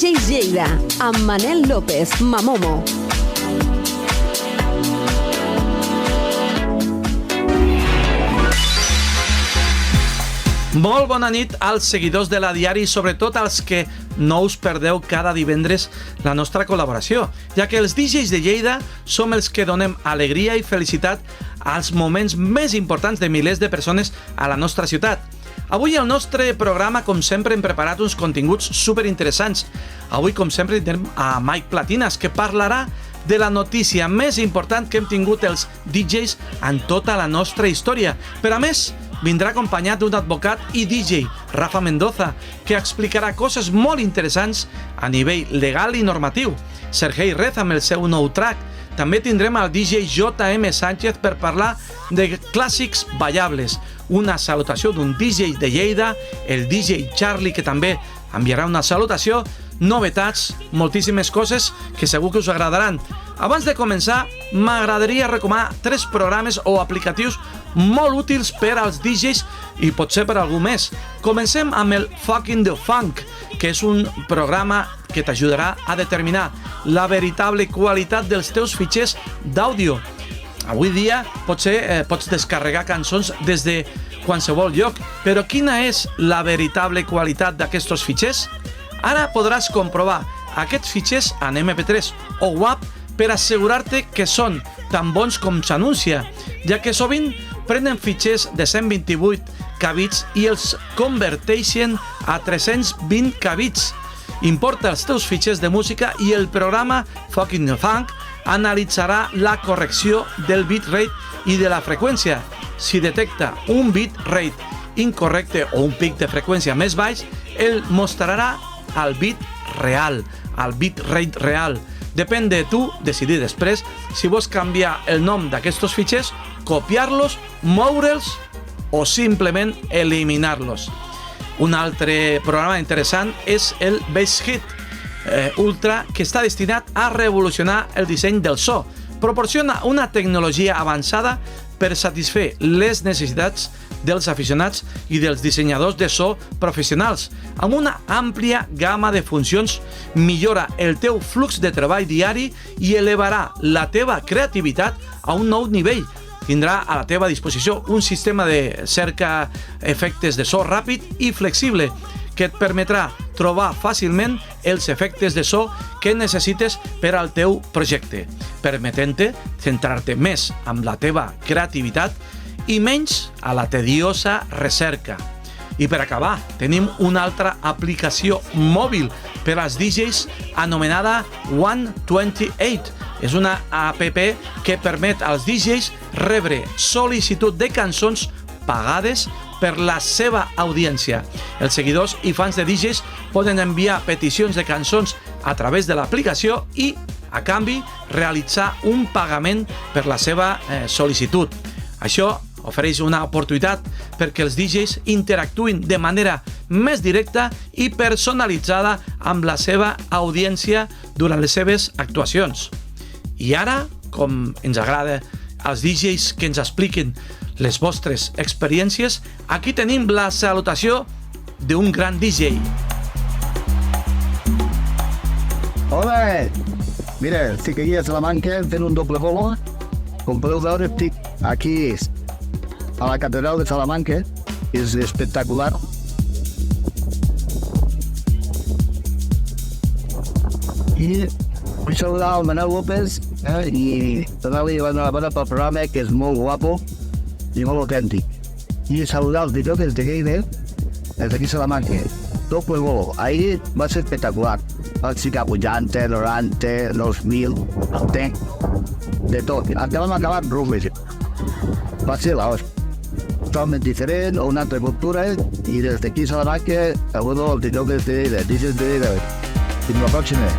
DJs Lleida, amb Manel López, Mamomo. Molt bona nit als seguidors de la Diari i sobretot als que no us perdeu cada divendres la nostra col·laboració, ja que els DJs de Lleida som els que donem alegria i felicitat als moments més importants de milers de persones a la nostra ciutat. Avui al nostre programa, com sempre, hem preparat uns continguts superinteressants. Avui, com sempre, tindrem a Mike Platinas, que parlarà de la notícia més important que hem tingut els DJs en tota la nostra història. Però a més, vindrà acompanyat d'un advocat i DJ, Rafa Mendoza, que explicarà coses molt interessants a nivell legal i normatiu. Sergei Rez amb el seu nou track. També tindrem el DJ JM Sánchez per parlar de clàssics ballables. Una salutació d'un DJ de Lleida, el DJ Charlie, que també enviarà una salutació, novetats, moltíssimes coses que segur que us agradaran. Abans de començar, m'agradaria recomanar 3 programes o aplicatius molt útils per als DJs i potser per algú més. Comencem amb el Fucking the Funk, que és un programa que t'ajudarà a determinar la veritable qualitat dels teus fitxers d'àudio. Avui dia potser pots descarregar cançons des de qualsevol lloc, però quina és la veritable qualitat d'aquests fitxers? Ara podràs comprovar aquests fitxers en MP3 o WAV per assegurar-te que són tan bons com s'anuncia, ja que sovint prenen fitxers de 128 kbits i els converteixen a 320 kbits. Importa els teus fitxers de música i el programa Fucking the Funk analitzarà la correcció del bitrate i de la freqüència. Si detecta un bitrate incorrecte o un pic de freqüència més baix, el mostrarà al bit real, al bitrate real. Depèn de tu decidir després si vols canviar el nom d'aquests fitxers, copiar-los, moure'ls o simplement eliminar-los. Un altre programa interessant és el Bass Hit Ultra, que està destinat a revolucionar el disseny del so. Proporciona una tecnologia avançada per satisfer les necessitats dels aficionats i dels dissenyadors de so professionals. Amb una àmplia gamma de funcions, millora el teu flux de treball diari i elevarà la teva creativitat a un nou nivell. Tindrà a la teva disposició un sistema de cerca efectes de so ràpid i flexible que et permetrà trobar fàcilment els efectes de so que necessites per al teu projecte, permetent-te centrar-te més en la teva creativitat i menys a la tediosa recerca. I per acabar, tenim una altra aplicació mòbil per als DJs anomenada 128. És una app que permet als DJs rebre sol·licitud de cançons pagades per la seva audiència. Els seguidors i fans de DJs poden enviar peticions de cançons a través de l'aplicació i, a canvi, realitzar un pagament per la seva sol·licitud. Això ofereix una oportunitat perquè els DJs interactuïn de manera més directa i personalitzada amb la seva audiència durant les seves actuacions. I ara, com ens agrada als DJs que ens expliquin les vostres experiències, aquí tenim la salutació d'un gran DJ. Hola! Mira, estic aquí a Salamanca fent un doble bolo. Com podeu veure, estic aquí a la catedral de Salamanca. És espectacular. I vull saludar el Manel López i donar-li l'enhorabona pel programa, que és molt guapo i molt autèntic. I saludar els DJs de Lleida, des d'aquí a Salamanca. Doble bolo. Ahir va ser espectacular. Vaig ficar 80, 90, 2.000, de tot. Vam acabar rubes. Va ser l'hòstia. Totalment diferent, una altra cultura, i des d'aquí a Salamanca saludo els DJs de Lleida, DJs de Lleida. Fins la pròxima.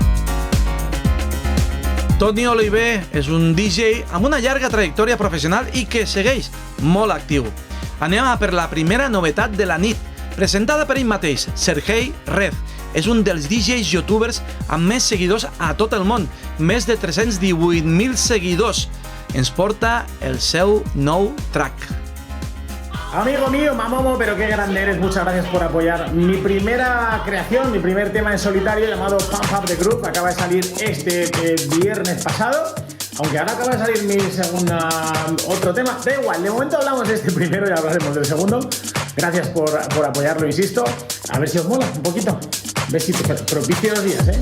Toni Oliver és un DJ amb una llarga trajectòria professional i que segueix molt actiu. Anem a per la primera novetat de la nit, presentada per ell mateix, Sergei Rez. És un dels DJs youtubers amb més seguidors a tot el món, més de 318.000 seguidors. Ens porta el seu nou track. Amigo mío, Mamomo, pero qué grande eres, muchas gracias por apoyar mi primera creación, mi primer tema en solitario llamado Pump Up the Group. Acaba de salir este viernes pasado, aunque ahora acaba de salir mi otro tema. Da igual, de momento hablamos de este primero y hablaremos del segundo. Gracias por apoyarlo, insisto. A ver si os mola un poquito. Besitos, propicios días, ¿eh?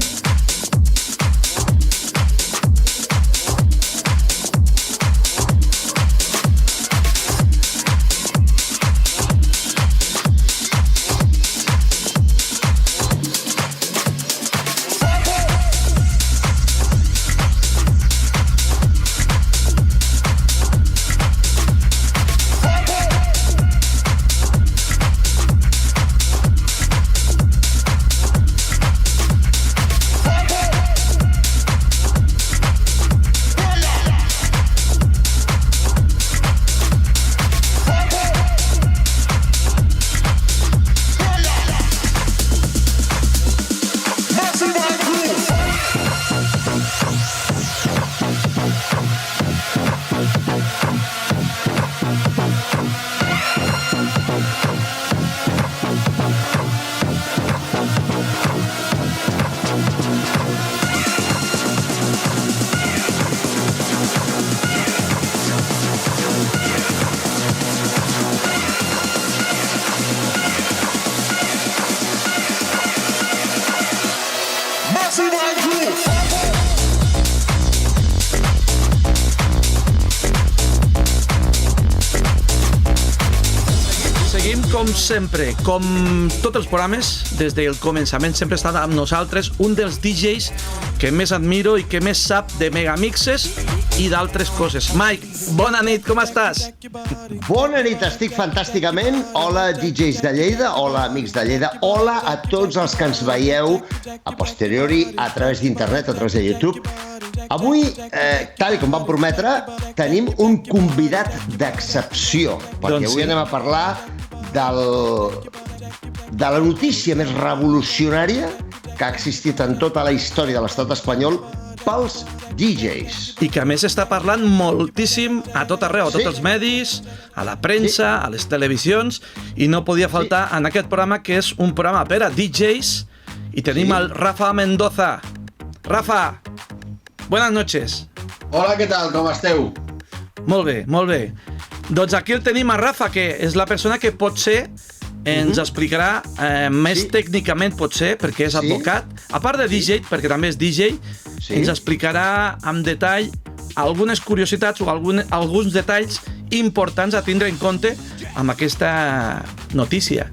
Com sempre, com tots els programes, des del començament sempre ha estat amb nosaltres un dels DJs que més admiro i que més sap de megamixes i d'altres coses. Mike, bona nit, com estàs? Bona nit, estic fantàsticament. Hola, DJs de Lleida, hola, amics de Lleida, hola a tots els que ens veieu a posteriori a través d'internet, a través de YouTube. Avui, tal com vam prometre, tenim un convidat d'excepció, perquè avui anem a parlar de la notícia més revolucionària que ha existit en tota la història de l'estat espanyol pels DJs. I que a més està parlant moltíssim a tot arreu, a tots els medis, a la premsa, a les televisions, i no podia faltar en aquest programa, que és un programa per a DJs, i tenim el Rafa Mendoza. Rafa, buenas noches. Hola, què tal? Com esteu? Molt bé, molt bé. Doncs aquí el tenim a Rafa, que és la persona que potser ens explicarà més tècnicament, potser, perquè és advocat. A part de DJ, perquè també és DJ, ens explicarà amb detall algunes curiositats o alguns detalls importants a tindre en compte amb aquesta notícia.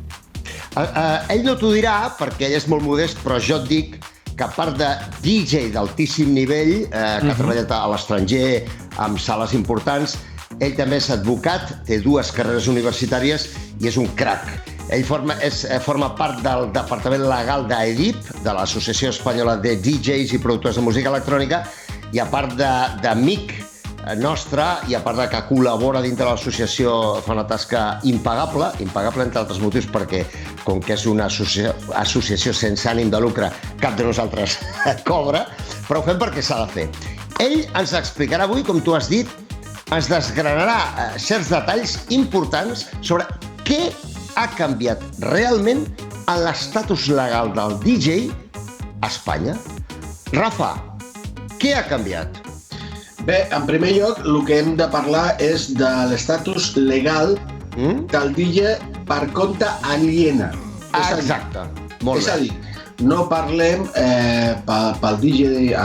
Ell no t'ho dirà, perquè ell és molt modest, però jo et dic que a part de DJ d'altíssim nivell, que ha treballat a l'estranger amb sales importants, ell també és advocat, té 2 carreres universitàries i és un crac. Ell forma part del departament legal d'EDIP, de l'Associació Espanyola de DJs i Productors de Música Electrònica, i a part d'amic nostre, i a part de que col·labora dintre de l'associació, fa una tasca impagable entre altres motius, perquè com que és una associació sense ànim de lucre, cap de nosaltres cobra, però ho fem perquè s'ha de fer. Ell ens explicarà avui, com tu has dit, ens desgranarà certs detalls importants sobre què ha canviat realment en l'estatus legal del DJ a Espanya. Rafa, què ha canviat? Bé, en primer lloc, el que hem de parlar és de l'estatus legal del DJ per compte aliena. Exacte, molt bé. És a dir, no parlem pel DJ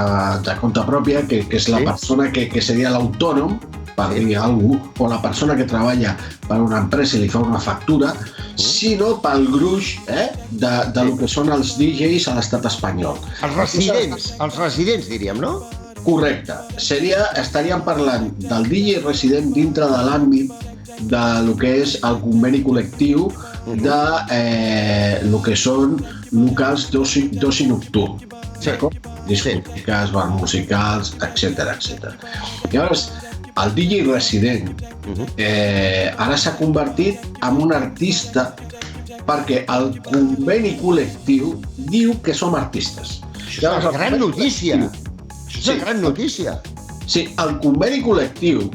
de compte pròpia, que és la persona que seria l'autònom, per dir algú, o la persona que treballa per una empresa i li fa una factura, sinó pel gruix de lo que són els DJs a l'estat espanyol. Els residents, diríem, no? Correcte. Estaríem parlant del DJ resident dintre de l'àmbit de lo que és el conveni col·lectiu de lo que són locals d'oci nocturn. Discoteques, bars musicals, etc. Llavors, el DJ resident ara s'ha convertit en un artista perquè el conveni col·lectiu diu que som artistes. Això és una gran notícia. Això és una gran notícia. Sí, el conveni col·lectiu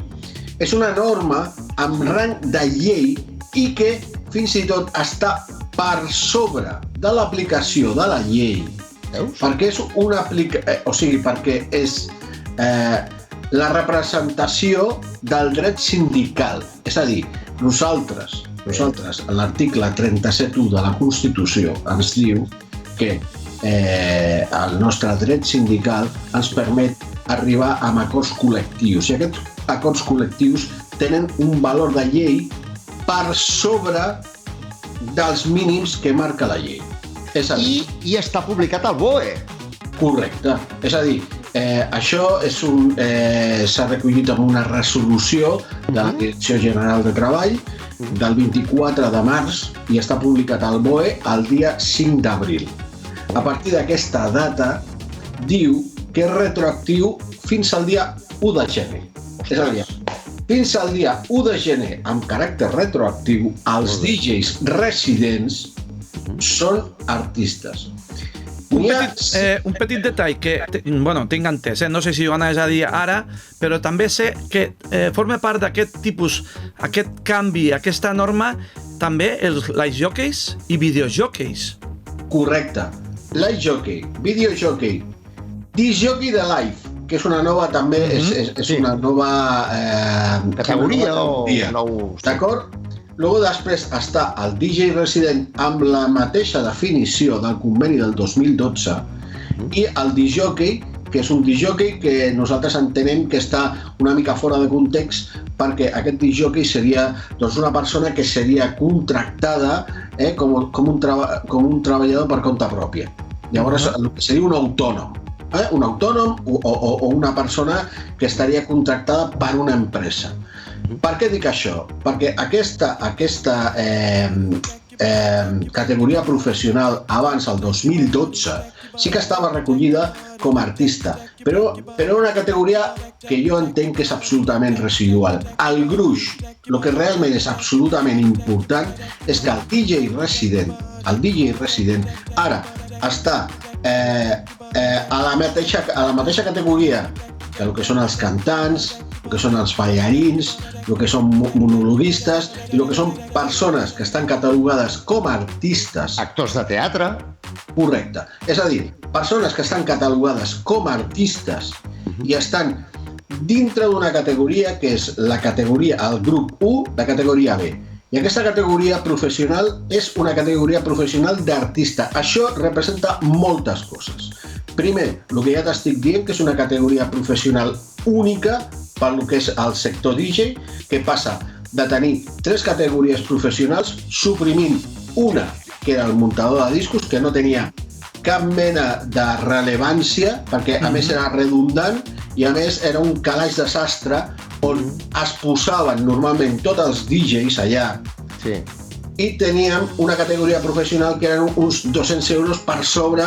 és una norma amb rang de llei i que fins i tot està per sobre de l'aplicació de la llei. Perquè és una perquè és la representació del dret sindical. És a dir, nosaltres, a l'article 37.1 de la Constitució, ens diu que el nostre dret sindical ens permet arribar a acords col·lectius. I aquests acords col·lectius tenen un valor de llei per sobre dels mínims que marca la llei. És a dir, I està publicat al BOE. Correcte. És a dir, això s'ha recollit en una resolució de la Direcció General de Treball del 24 de març i està publicat al BOE el dia 5 d'abril. A partir d'aquesta data, diu que és retroactiu fins al dia 1 de gener. És a dir, fins al dia 1 de gener, amb caràcter retroactiu, els DJs residents són artistes. Un petit detall que, tinc entès, no sé si ho anaves a dir ara, però també sé que forma part d'aquest tipus, aquest canvi, aquesta norma, també els live jockeys i videojockeys. Correcte. Live jockey, videojockey, disc-jockey de live, que és una nova també, és una nova categoria. D'acord? Luego després està el DJ resident amb la mateixa definició del conveni del 2012 i el disc-jockey, que és un disc-jockey que nosaltres entenem que està una mica fora de context perquè aquest disc-jockey seria una persona que seria contractada com un treballador per compte pròpia. Llavors seria un autònom. Un autònom o una persona que estaria contractada per una empresa. Per què dic això? Perquè aquesta categoria professional abans, el 2012, sí que estava recollida com a artista, però una categoria que jo entenc que és absolutament residual. El gruix, el que realment és absolutament important, és que el DJ resident ara està a la mateixa categoria que el que són els cantants, el que són els ballarins, el que són monologuistes i el que són persones que estan catalogades com a artistes. Actors de teatre. Correcte. És a dir, persones que estan catalogades com a artistes i estan dintre d'una categoria que és la categoria, el grup 1, la categoria B. I aquesta categoria professional és una categoria professional d'artista. Això representa moltes coses. Primer, el que ja t'estic dient, que és una categoria professional única per lo que és el sector DJ, que passa de tenir 3 categories professionals, suprimint una, que era el muntador de discos, que no tenia cap mena de rellevància, perquè a més era redundant i a més era un calaix de sastre on es posaven normalment tots els DJs allà. Sí. I teníem una categoria professional que eren uns 200 euros per sobre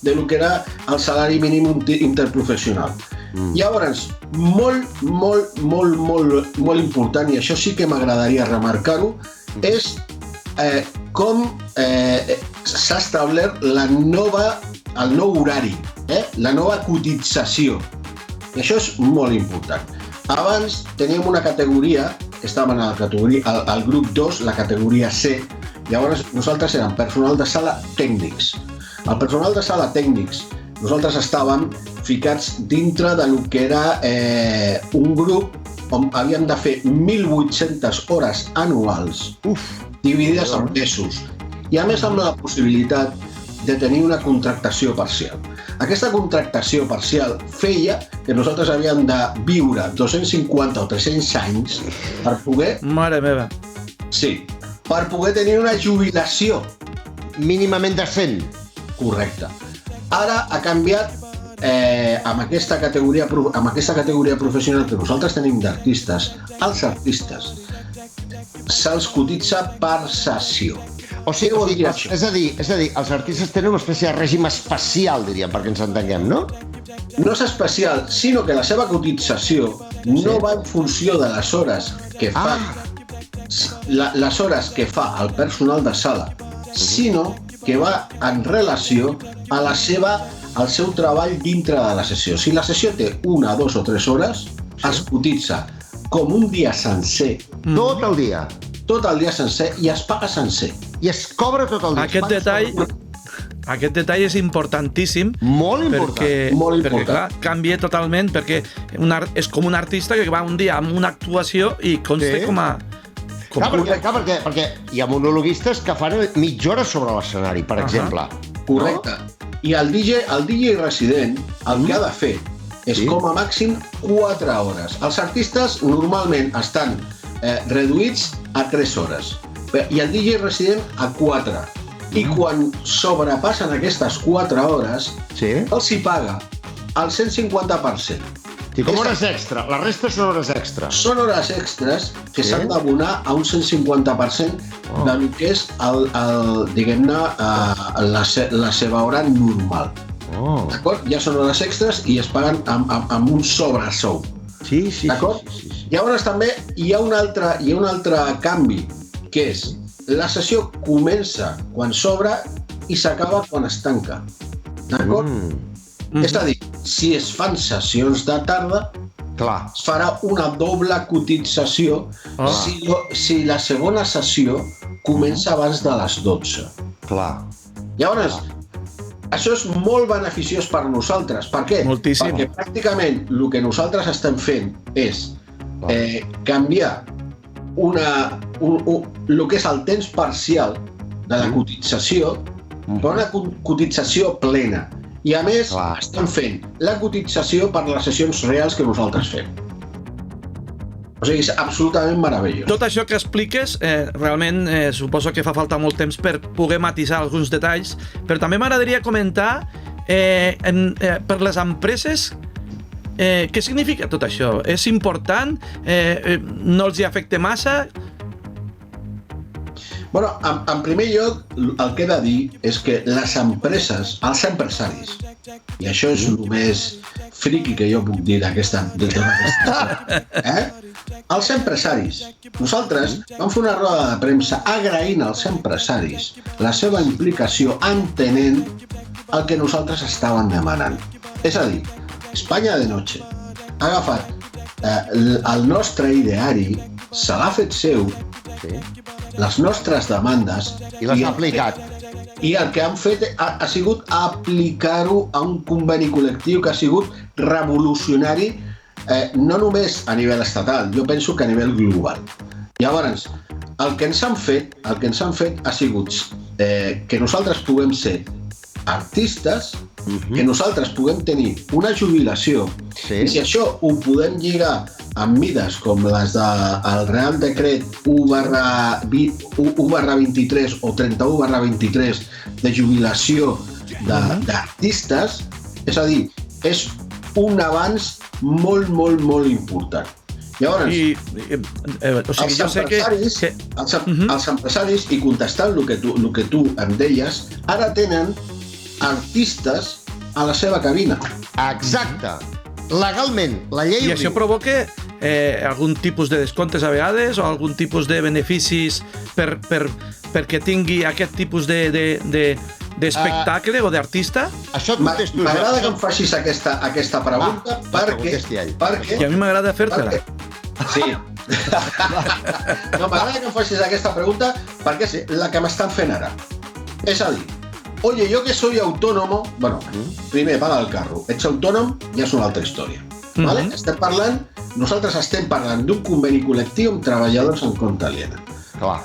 de lo que era el salari mínim interprofessional. Llavors, molt important, i això sí que m'agradaria remarcar-ho, és com s'ha establert el nou horari, la nova cotització. I això és molt important. Abans teníem una categoria, estàvem al grup 2, la categoria C, llavors nosaltres érem personal de sala tècnics. El personal de sala tècnics, nosaltres estàvem ficats dintre del que era un grup on havíem de fer 1.800 hores anuals, dividides en mesos, i a més amb la possibilitat de tenir una contractació parcial. Aquesta contractació parcial feia que nosaltres havíem de viure 250 o 300 anys per poder... Mare meva. Sí, per poder tenir una jubilació. Mínimament decent. Correcte. Ara ha canviat amb aquesta categoria professional que nosaltres tenim d'artistes. Els artistes se'ls cotitza per sessió. O sigui, és a dir, els artistes tenen una espècie de règim especial, diríem, perquè ens entenguem, no? No és especial, sinó que la seva cotització no va en funció de les hores que fa les hores que fa el personal de sala, sinó que va en relació al seu treball dintre de la sessió. Si la sessió té 1, 2 o 3 hores, es cotitza com un dia sencer. Tot el dia. tot el dia sencer i es paga sencer. I es cobra tot el dia. Aquest detall és importantíssim. Molt important. Perquè clar, canvia totalment, perquè és com un artista que va un dia amb una actuació i consta com a... perquè hi ha monologuistes que fan mitja hora sobre l'escenari, per exemple. Correcte. I el DJ resident el que ha de fer és com a màxim 4 hores. Els artistes normalment estan reduïts a 3 hores i el DJ resident a 4. I quan sobrepassen aquestes 4 hores, els hi paga el 150%. I com hores extra? La resta són hores extra. Són hores extres que s'han d'abonar a un 150% del que és diguem-ne, la seva hora normal. D'acord? Ja són hores extres i es paguen amb un sobresou. Sí. D'acord? Llavors també hi ha un altre canvi, que és la sessió comença quan s'obre i s'acaba quan es tanca. D'acord? És a dir, si es fan sessions de tarda, es farà una doble cotització si la segona sessió comença abans de les 12. Llavors, això és molt beneficiós per nosaltres. Per què? Moltíssim. Perquè pràcticament el que nosaltres estem fent és canviar el que és el temps parcial de la cotització per una cotització plena. I a més, estem fent la cotització per les sessions reals que nosaltres fem. O sigui, és absolutament meravellós. Tot això que expliques, realment suposo que fa falta molt temps per poder matisar alguns detalls, però també m'agradaria comentar per les empreses què significa tot això. És important? No els hi afecta massa? Bueno, en primer lloc, el que he de dir és que les empreses, els empresaris, i això és el més friqui que jo puc dir d'aquesta... Els empresaris. Nosaltres vam fer una roda de premsa agraint als empresaris la seva implicació entenent el que nosaltres estàvem demanant. És a dir, Espanya de Noche ha agafat el nostre ideari, se l'ha fet seu, les nostres demandes i les ha aplicat. I el que han fet ha sigut aplicar-ho a un conveni col·lectiu que ha sigut revolucionari, no només a nivell estatal, jo penso que a nivell global. Llavors, el que ens han fet ha sigut que nosaltres puguem ser artistes, que nosaltres puguem tenir una jubilació, i si això ho podem lligar amb mides com les del Real Decret 1/23 o 31/23 de jubilació d'artistes, és a dir, és un avanç molt, molt, molt important. Llavors, els empresaris, i contestant el que tu em deies, ara tenen artistes a la seva cabina. Exacte. Legalment, la llei... I això provoca algun tipus de descomptes a vegades o algun tipus de beneficis perquè tingui aquest tipus d'espectacle o d'artista? M'agrada que em facis aquesta pregunta perquè... I a mi m'agrada fer-te-la. Sí. No, m'agrada que em facis aquesta pregunta perquè és la que m'estan fent ara. És a dir, oye, yo que soy autónomo, bueno, primer paga el carro, ets autònom, ja és una altra història. Nosaltres estem parlant d'un conveni col·lectiu amb treballadors en compte aliena.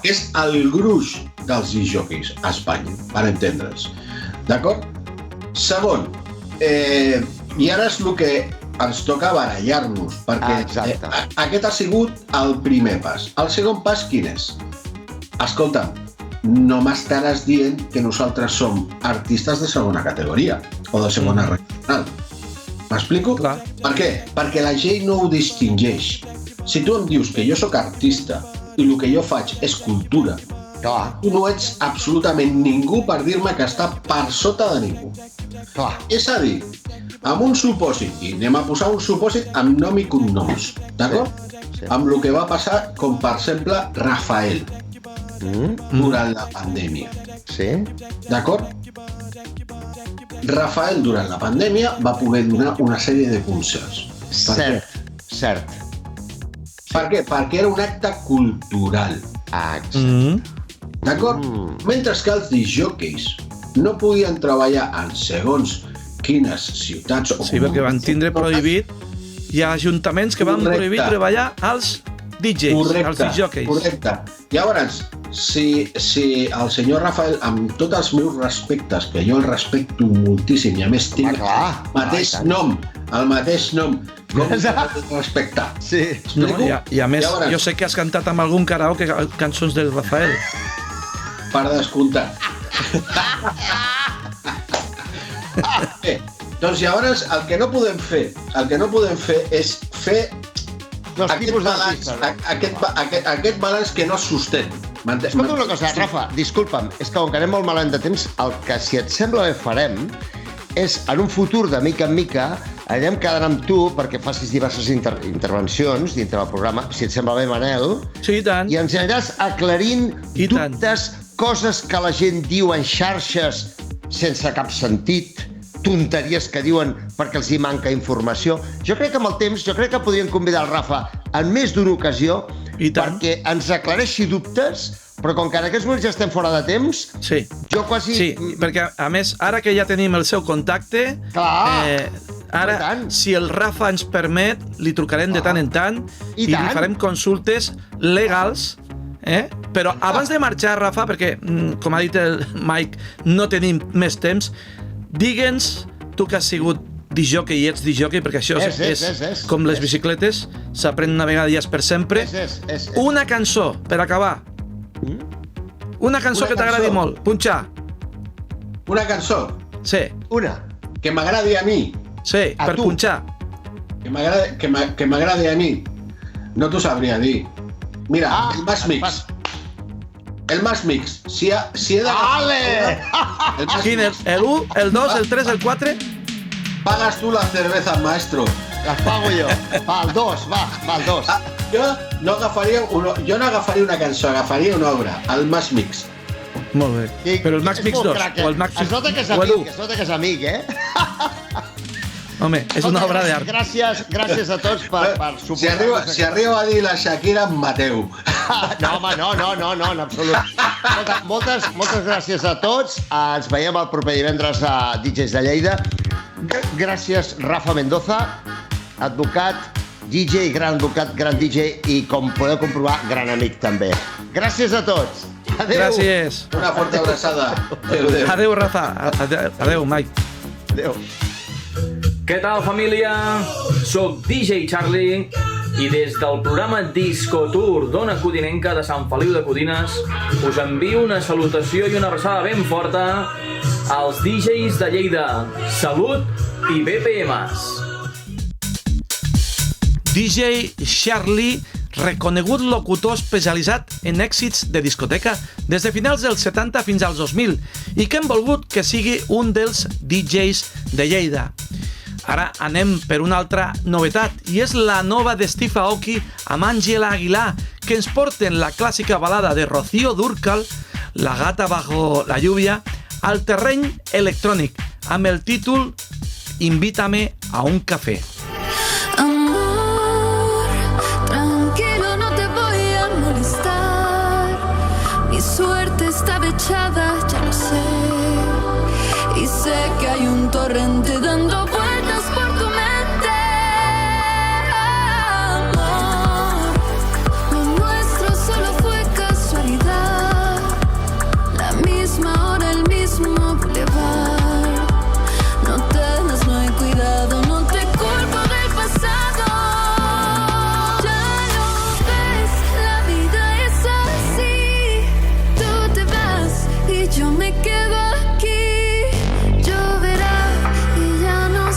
Que és el gruix dels discjòqueis a Espanya, per entendre'ns. D'acord? Segon, i ara és el que ens toca barallar-nos, perquè aquest ha sigut el primer pas. El segon pas, quin és? Escolta'm, no m'estaràs dient que nosaltres som artistes de segona categoria o de segona regional. M'explico? Per què? Perquè la llei no ho distingeix. Si tu em dius que jo sóc artista i el que jo faig és cultura, tu no ets absolutament ningú per dir-me que està per sota de ningú. És a dir, amb un supòsit, i anem a posar un supòsit amb nom i cognoms, d'acord? Amb el que va passar, com per exemple, Rafael, durant la pandèmia. D'acord? Rafael, durant la pandèmia, va poder donar una sèrie de concerts. Cert. Per què? Perquè era un acte cultural. D'acord? Mentre que els discjòqueis no podien treballar en segons quines ciutats o Sí, perquè van tindre prohibit. Hi ha ajuntaments que van prohibir treballar als DJs, als disjòqueis. Correcte. Llavors, si el senyor Rafael, amb tots els meus respectes, que jo el respecto moltíssim i a més tinc el mateix nom, com respectar. Sí. No, i a més, jo sé que has cantat amb algun karaoke cançons del Rafael. Per descomptat. Bé, doncs llavors el que no podem fer és fer aquest balanç que no es sostén. Escolta una cosa, Rafa, disculpa'm, és que com que anem molt malament de temps, el que, si et sembla bé, farem és, en un futur, de mica en mica, anirem quedant amb tu perquè facis diverses intervencions dintre del programa, si et sembla bé, Manel. Sí, i tant. I ens aniràs aclarint dubtes, coses que la gent diu en xarxes sense cap sentit, tonteries que diuen perquè els hi manca informació. Jo crec que amb el temps, podríem convidar el Rafa en més d'una ocasió perquè ens aclareixi dubtes, però com que en aquests moments ja estem fora de temps, jo quasi... Sí, perquè a més, ara que ja tenim el seu contacte, ara, si el Rafa ens permet, li trucarem de tant en tant i li farem consultes legals. Però abans de marxar, Rafa, perquè, com ha dit el Mike, no tenim més temps, digue'ns, tu que has sigut disjockey i ets disjockey, perquè això és com les bicicletes, s'aprèn una vegada i és per sempre. Una cançó, per acabar. Una cançó que t'agradi molt. Punxa. Una cançó? Sí. Una. Que m'agradi a mi? Sí, per punxar. Que m'agradi a mi? No t'ho sabria dir. Mira, el Max Mix. El Max Mix. Si he de... Quin? El 1, el 2, el 3, el 4? Pagas tú las cervezas, maestro. Las pago yo. Va, el 2, va el 2. Jo no agafaria una cançó, agafaria una obra, el Max Mix. Molt bé. Però el Max Mix 2 o el Max Mix 1? Es nota que és amic, Home, és una obra d'art. Gràcies a tots per suportar. Si arribo a dir la Shakira, em mateu. No, home, no, en absolut. Moltes gràcies a tots. Ens veiem el proper divendres a DJs de Lleida. Gràcies, Rafa Mendoza, advocat, DJ, gran advocat, gran DJ i, com podeu comprovar, gran amic també. Gràcies a tots. Adéu. Gràcies. Una forta abraçada. Adéu, Rafa. Adéu, Mike. Adéu. Què tal, família? Soc DJ Charlie i des del programa Disco Tour d'Ona Codinenca de Sant Feliu de Codines us envio una salutació i una abraçada ben forta als DJs de Lleida. Salut i BPMs. DJ Charlie, reconegut locutor especialitzat en èxits de discoteca des de finals dels 70 fins als 2000 i que hem volgut que sigui un dels DJs de Lleida. Ara anem per una altra novetat i és la nova de Steve Aoki amb Àngela Aguilar, que ens porten la clàssica balada de Rocío Dúrcal, La gata bajo la lluvia, al terreny electrònic, amb el títol Invítame a un café. Amor, tranquilo, no te voy a molestar. Mi suerte estaba echada, ya lo sé. Y sé que hay un torrente dando vueltas por tu mente. Amor, lo nuestro solo fue casualidad. La misma hora, el mismo bulevar. No tengas, no hay cuidado, no te culpo del pasado. Ya lo ves, la vida es así. Tú te vas y yo me quedo aquí. Lloverá y ya no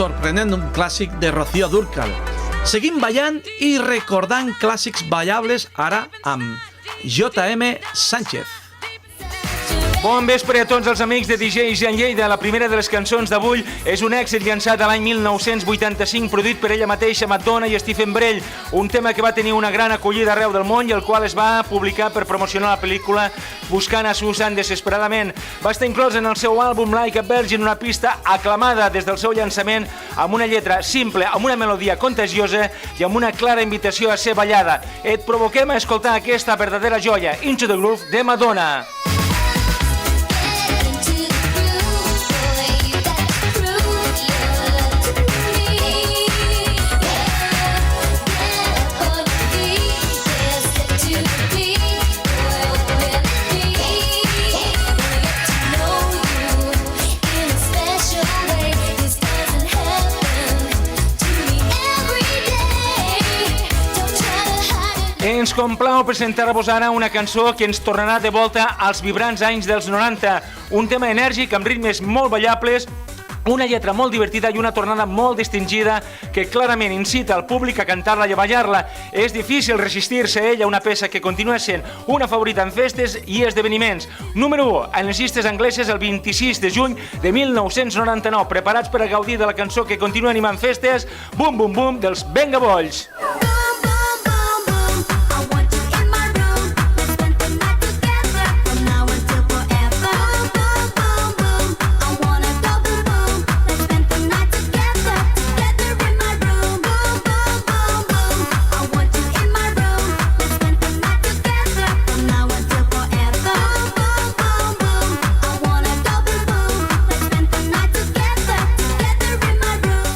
sorprenent un clàssic de Rocío Dúrcal. Seguim ballant i recordant clàssics ballables ara amb J.M. Sánchez. Bon vespre a tots els amics de DJs en Lleida. La primera de les cançons d'avui és un èxit llançat a l'any 1985, produït per ella mateixa, Madonna i Stephen Brell, un tema que va tenir una gran acollida arreu del món i el qual es va publicar per promocionar la pel·lícula Buscant a Susan desesperadament. Va estar inclòs en el seu àlbum Like a Virgin, una pista aclamada des del seu llançament, amb una lletra simple, amb una melodia contagiosa i amb una clara invitació a ser ballada. Et provoquem a escoltar aquesta verdadera joia, Into the Groove, de Madonna. Ens complau presentar-vos ara una cançó que ens tornarà de volta als vibrants anys dels 90. Un tema enèrgic amb ritmes molt ballables, una lletra molt divertida i una tornada molt distingida que clarament incita al públic a cantar-la i a ballar-la. És difícil resistir-se a ella, una peça que continua sent una favorita en festes i esdeveniments. Número 1, en les llistes angleses el 26 de juny de 1999. Preparats per a gaudir de la cançó que continua animant festes? Bum, bum, bum, dels Venga Bolls.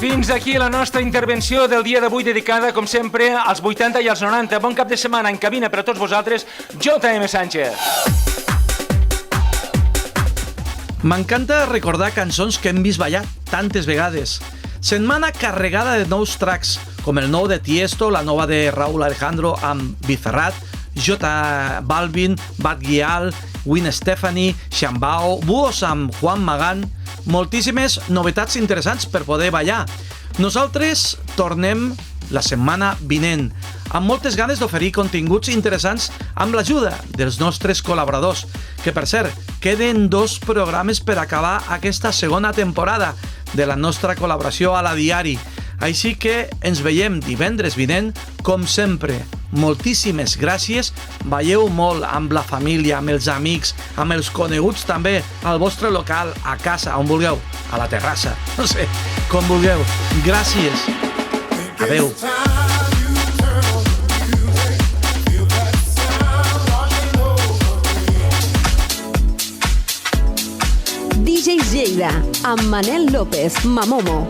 Fins aquí la nostra intervenció del dia d'avui dedicada, com sempre, als 80 i als 90. Bon cap de setmana en cabina per a tots vosaltres, J.M. Sánchez. M'encanta recordar cançons que hem vist ballar tantes vegades. Setmana carregada de nous tracks, com el nou de Tiesto, la nova de Raúl Alejandro amb Bizarrat, J Balvin, Bad Gyal, Gwen Stefani, Shambao, Buos amb Juan Magán, moltíssimes novetats interessants per poder ballar. Nosaltres tornem la setmana vinent, amb moltes ganes d'oferir continguts interessants amb l'ajuda dels nostres col·laboradors, que per cert, queden 2 programes per acabar aquesta segona temporada de la nostra col·laboració a la Diari. Així que ens veiem divendres vinent, com sempre. Moltíssimes gràcies, balleu molt amb la família, amb els amics, amb els coneguts també, al vostre local, a casa, on vulgueu, a la terrassa, no sé, com vulgueu. Gràcies. Adeu. DJs Lleida, amb Manel López, Mamomo.